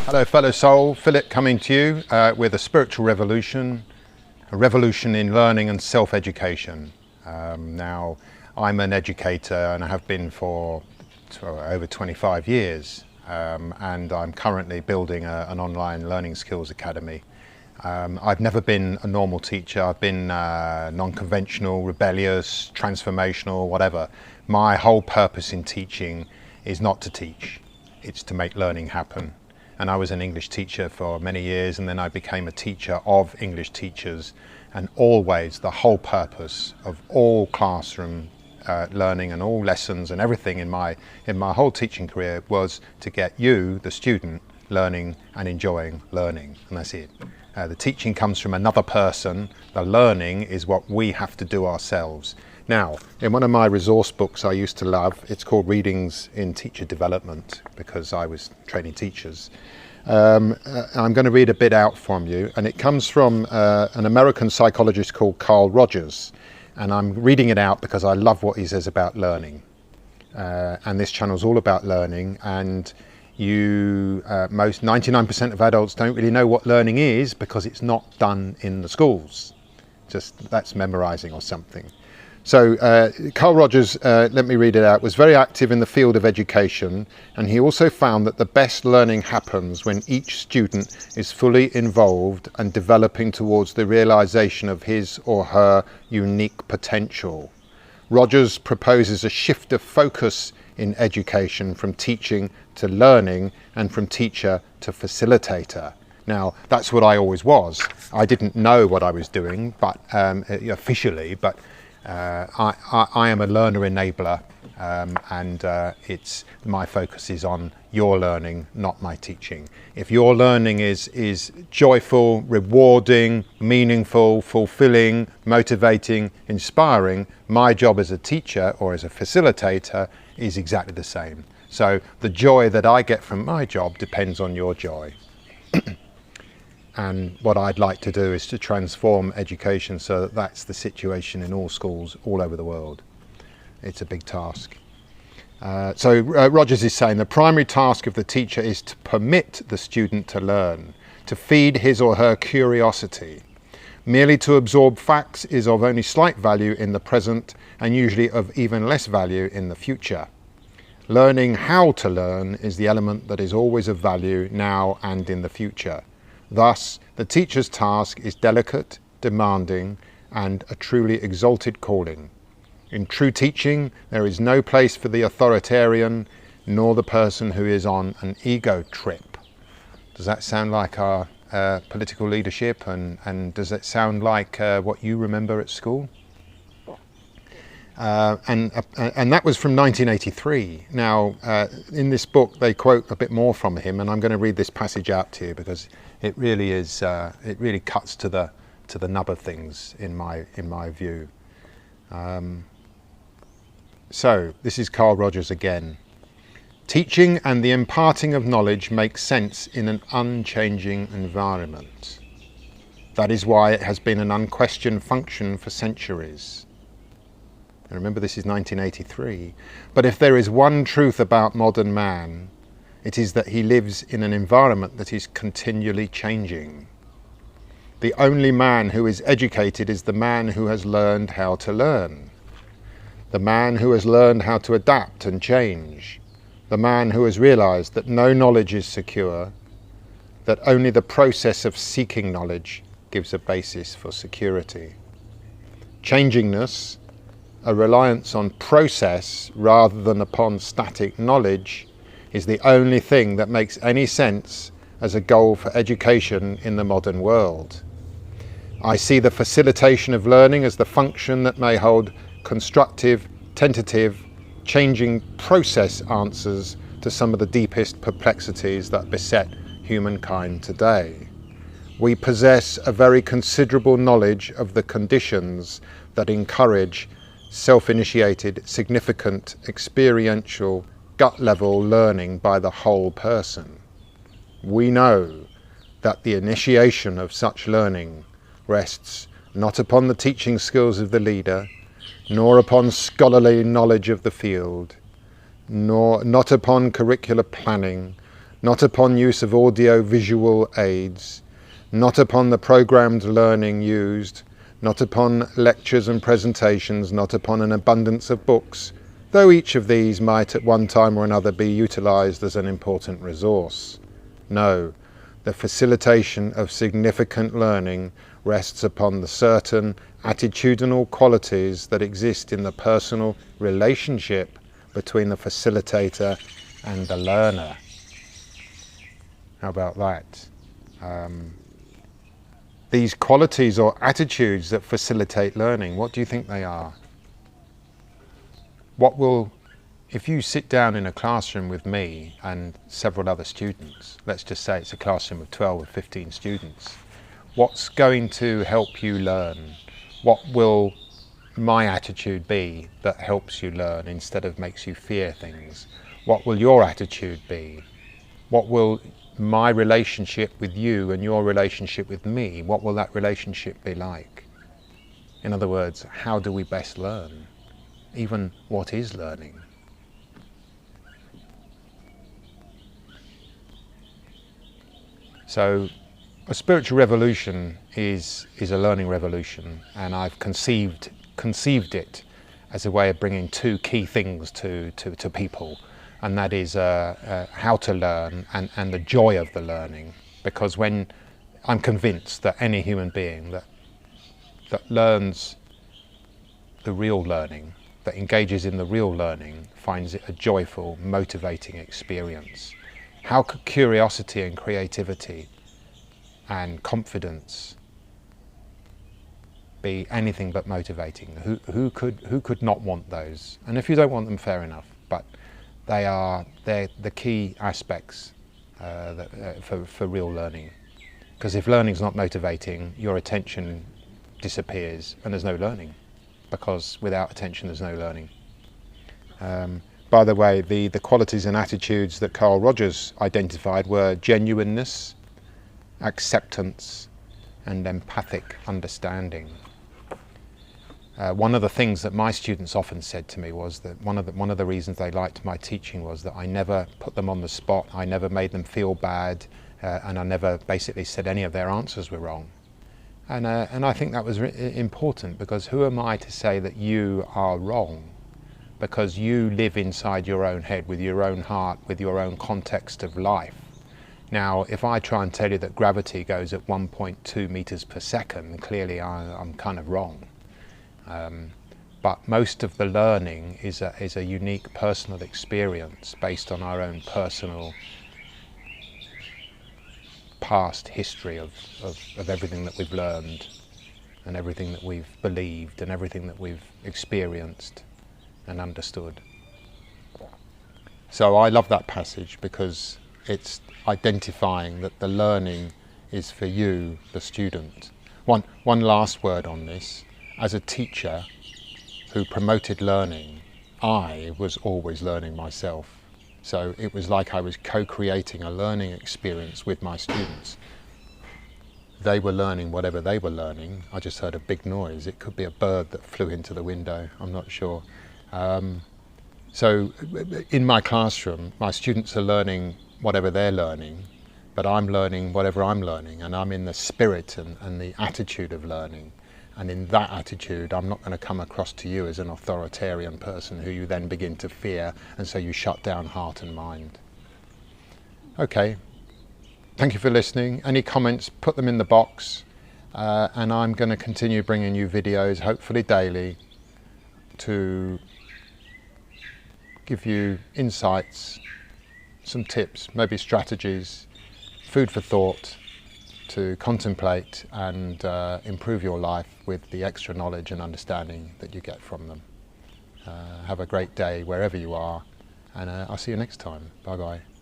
Hello fellow soul, Philip coming to you with a spiritual revolution, a revolution in learning and self-education. Now I'm an educator and I have been for over 25 years and I'm currently building an online learning skills academy. I've never been a normal teacher. I've been non-conventional, rebellious, transformational, whatever. My whole purpose in teaching is not to teach, it's to make learning happen. And I was an English teacher for many years, and then I became a teacher of English teachers, and always the whole purpose of all classroom learning and all lessons and everything in my whole teaching career was to get you, the student, learning and enjoying learning, and that's it. The teaching comes from another person, the learning is what we have to do ourselves. Now, in one of my resource books I used to love, it's called Readings in Teacher Development, because I was training teachers. I'm going to read a bit out from you, and it comes from an American psychologist called Carl Rogers, and I'm reading it out because I love what he says about learning. And this channel's all about learning, and most 99% of adults don't really know what learning is because it's not done in the schools. Just that's memorizing or something. So Carl Rogers, let me read it out, was very active in the field of education, and he also found that the best learning happens when each student is fully involved and developing towards the realization of his or her unique potential. Rogers proposes a shift of focus in education from teaching to learning and from teacher to facilitator. Now, that's what I always was. I didn't know what I was doing, but officially, but I am a learner enabler, and my focus is on your learning, not my teaching. If your learning is joyful, rewarding, meaningful, fulfilling, motivating, inspiring, my job as a teacher or as a facilitator is exactly the same. So the joy that I get from my job depends on your joy. And what I'd like to do is to transform education so that that's the situation in all schools all over the world. It's a big task. So Rogers is saying the primary task of the teacher is to permit the student to learn, to feed his or her curiosity. Merely to absorb facts is of only slight value in the present and usually of even less value in the future. Learning how to learn is the element that is always of value now and in the future. Thus, the teacher's task is delicate, demanding, and a truly exalted calling. In true teaching, there is no place for the authoritarian, nor the person who is on an ego trip. Does that sound like our political leadership, and does it sound like what you remember at school? And that was from 1983. Now, in this book, they quote a bit more from him, and I'm going to read this passage out to you because it really is. It really cuts to the nub of things in my view. So this is Carl Rogers again. Teaching and the imparting of knowledge makes sense in an unchanging environment. That is why it has been an unquestioned function for centuries. And remember, this is 1983. But if there is one truth about modern man, it is that he lives in an environment that is continually changing. The only man who is educated is the man who has learned how to learn. The man who has learned how to adapt and change. The man who has realized that no knowledge is secure, that only the process of seeking knowledge gives a basis for security. Changingness, a reliance on process rather than upon static knowledge, is the only thing that makes any sense as a goal for education in the modern world. I see the facilitation of learning as the function that may hold constructive, tentative, changing process answers to some of the deepest perplexities that beset humankind today. We possess a very considerable knowledge of the conditions that encourage self-initiated, significant, experiential, gut-level learning by the whole person. We know that the initiation of such learning rests not upon the teaching skills of the leader, nor upon scholarly knowledge of the field, not upon curricular planning, not upon use of audio-visual aids, not upon the programmed learning used, not upon lectures and presentations, not upon an abundance of books, though each of these might at one time or another be utilized as an important resource. No, the facilitation of significant learning rests upon the certain attitudinal qualities that exist in the personal relationship between the facilitator and the learner. How about that? These qualities or attitudes that facilitate learning, what do you think they are? If you sit down in a classroom with me and several other students, let's just say it's a classroom of 12 or 15 students, what's going to help you learn? What will my attitude be that helps you learn instead of makes you fear things? What will your attitude be? What will my relationship with you and your relationship with me, what will that relationship be like? In other words, how do we best learn? Even what is learning? So a spiritual revolution is a learning revolution, and I've conceived it as a way of bringing two key things to people. And that is how to learn and the joy of the learning. Because when I'm convinced that any human being that learns the real learning, that engages in the real learning, finds it a joyful, motivating experience. How could curiosity and creativity and confidence be anything but motivating? Who could not want those? And if you don't want them, fair enough. But they're the key aspects for real learning. Because if learning's not motivating, your attention disappears and there's no learning. Because without attention there's no learning. By the way, the qualities and attitudes that Carl Rogers identified were genuineness, acceptance, and empathic understanding. One of the things that my students often said to me was that one of the reasons they liked my teaching was that I never put them on the spot, I never made them feel bad, and I never basically said any of their answers were wrong. And I think that was important, because who am I to say that you are wrong? Because you live inside your own head, with your own heart, with your own context of life. Now, if I try and tell you that gravity goes at 1.2 meters per second, clearly I'm kind of wrong. But most of the learning is a unique personal experience based on our own personal past history of everything that we've learned and everything that we've believed and everything that we've experienced and understood. So I love that passage because it's identifying that the learning is for you, the student. One last word on this. As a teacher who promoted learning, I was always learning myself. So it was like I was co-creating a learning experience with my students. They were learning whatever they were learning. I just heard a big noise. It could be a bird that flew into the window, I'm not sure. So in my classroom, my students are learning whatever they're learning, but I'm learning whatever I'm learning, and I'm in the spirit and the attitude of learning. And in that attitude, I'm not going to come across to you as an authoritarian person who you then begin to fear, and so you shut down heart and mind. Okay, thank you for listening. Any comments, put them in the box, and I'm going to continue bringing you videos, hopefully daily, to give you insights, some tips, maybe strategies, food for thought, to contemplate and improve your life with the extra knowledge and understanding that you get from them. Have a great day wherever you are, and I'll see you next time. Bye bye.